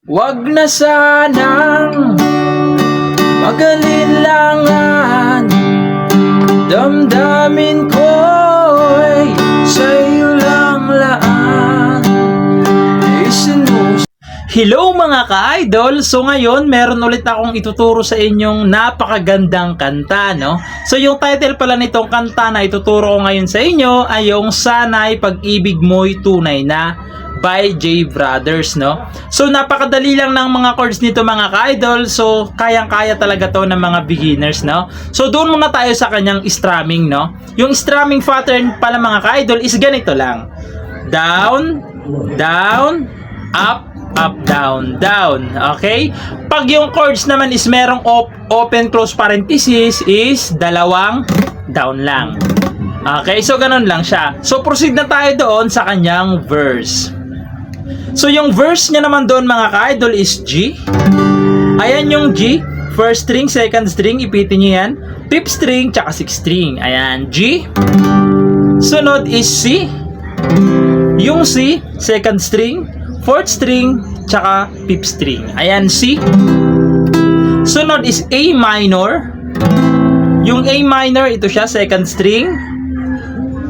Wag na sanang mag-alinlangan, damdamin ko'y sa'yo lang laan. Hello mga ka-idol! So ngayon, meron ulit akong ituturo sa inyong napakagandang kanta, no? So yung title pala nitong kanta na ituturo ko ngayon sa inyo ay yung Sana'y Pag-ibig Mo'y Tunay Na by J Brothers, no? So napakadali lang ng mga chords nito mga ka-idol. So kayang-kaya talaga to ng mga beginners, no? So doon muna tayo sa kanyang strumming, no? Yung strumming pattern pala mga ka-idol is ganito lang. Down, down, up, up, down, down. Okay? Pag yung chords naman is merong open close parenthesis is dalawang down lang. Okay? So ganun lang siya. So proceed na tayo doon sa kanyang verse. So yung verse niya naman doon mga ka-idol is G. Ayan yung G. First string, second string, ipitin nyo yan. Fifth string, tsaka sixth string. Ayan, G. Sunod is C. Yung C, second string, fourth string, tsaka fifth string. Ayan, C. Sunod is A minor. Yung A minor, ito siya, second string,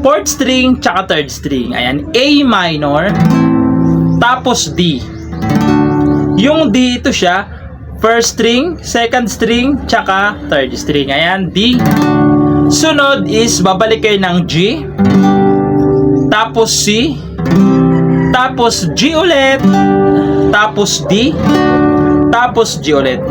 fourth string, tsaka third string. Ayan, A minor. Tapos D. Yung D, ito siya, first string, second string, tsaka third string. Ayan, D. Sunod is, babalik kayo ng G. Tapos C. Tapos G ulit. Tapos D. Tapos G ulit.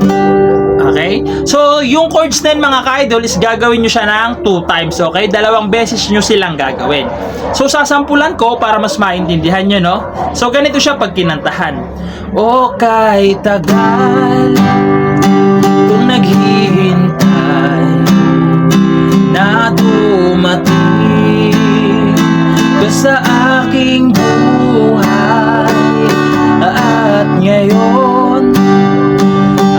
Okay? So, yung chords na yun mga ka-idol is gagawin nyo siya ng 2 times. Okay? 2 beses nyo silang gagawin. So, sasampulan ko para mas maintindihan nyo, no? So, ganito siya pag kinantahan. O kay tagal kung naghihintay na dumating ka sa aking buhay, at ngayon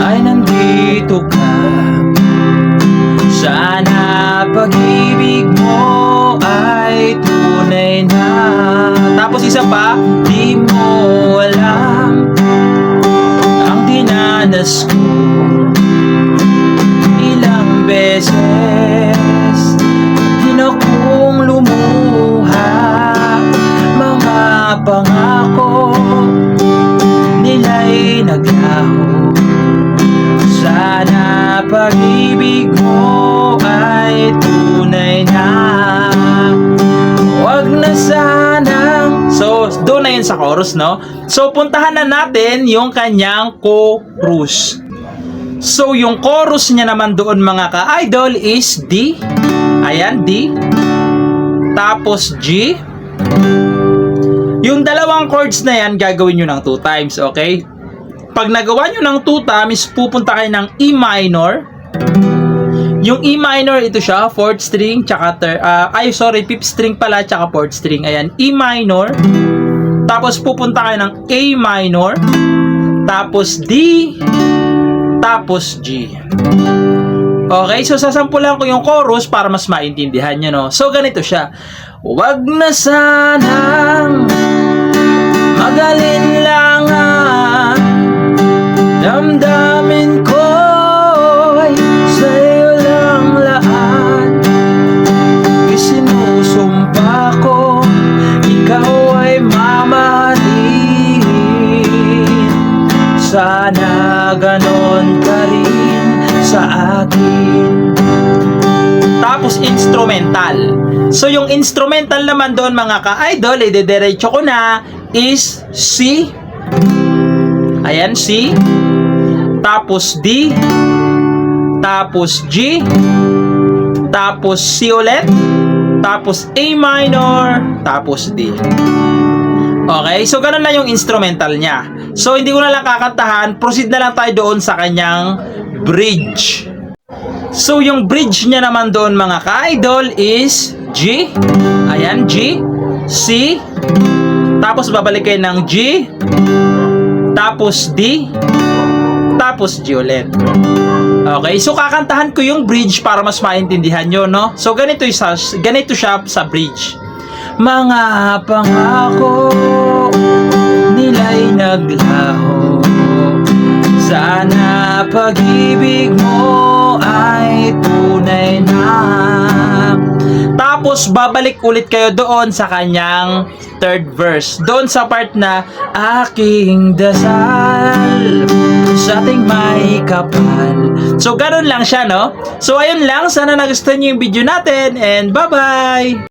ay nandito ka. Sana pag-ibig mo ay tunay na. Tapos isa pa, di mo alam ang dinanas ko. Ilang beses din akong lumuha, mga pangako nila'y naglaho. Sana pag-ibig mo ay tunay na. Wag na sanang. So, doon na yun sa chorus, no? So, puntahan na natin yung kanyang chorus. So, yung chorus niya naman doon mga ka-idol is D. Ayan, D. Tapos G. Yung dalawang chords na yan, gagawin nyo ng 2 times, okay? Pag nagawa nyo ng 2 times, pupunta kayo ng E minor. Yung E minor, ito siya, 4th string, tsaka fifth string pala, tsaka 4th string. Ayan, E minor. Tapos pupunta kayo ng A minor. Tapos D. Tapos G. Okay, so sasampulan ko yung chorus para mas maintindihan nyo, no? So, ganito siya. Wag na sanang mag-alinlangan, damdamin ko'y sa'yo lang lahat. Isinusumpa ko, ikaw ay mamahalin. Sana ganon ka rin sa akin. Tapos instrumental. So yung instrumental naman doon mga ka-idol, idediretso ko na is C. Ayan, C. Tapos D. Tapos G. Tapos C ulit. Tapos A minor. Tapos D. Okay, so ganun na yung instrumental niya. So hindi ko na lang kakantahan, proceed na lang tayo doon sa kanyang bridge. So yung bridge niya naman doon mga ka-idol is G. Ayan, G. C. Tapos babalik kayo ng G. Tapos D. Tapos G ulit. Okay, so kakantahan ko yung bridge para mas maintindihan nyo, no? So ganito siya sa bridge. Mga pangako nila'y naglaho, pag-ibig mo ay tunay na. Tapos babalik ulit kayo doon sa kanyang third verse. Doon sa part na aking dasal sa ating may kapal. So ganun lang siya, no? So ayun lang, sana nagustuhan niyo yung video natin and bye-bye!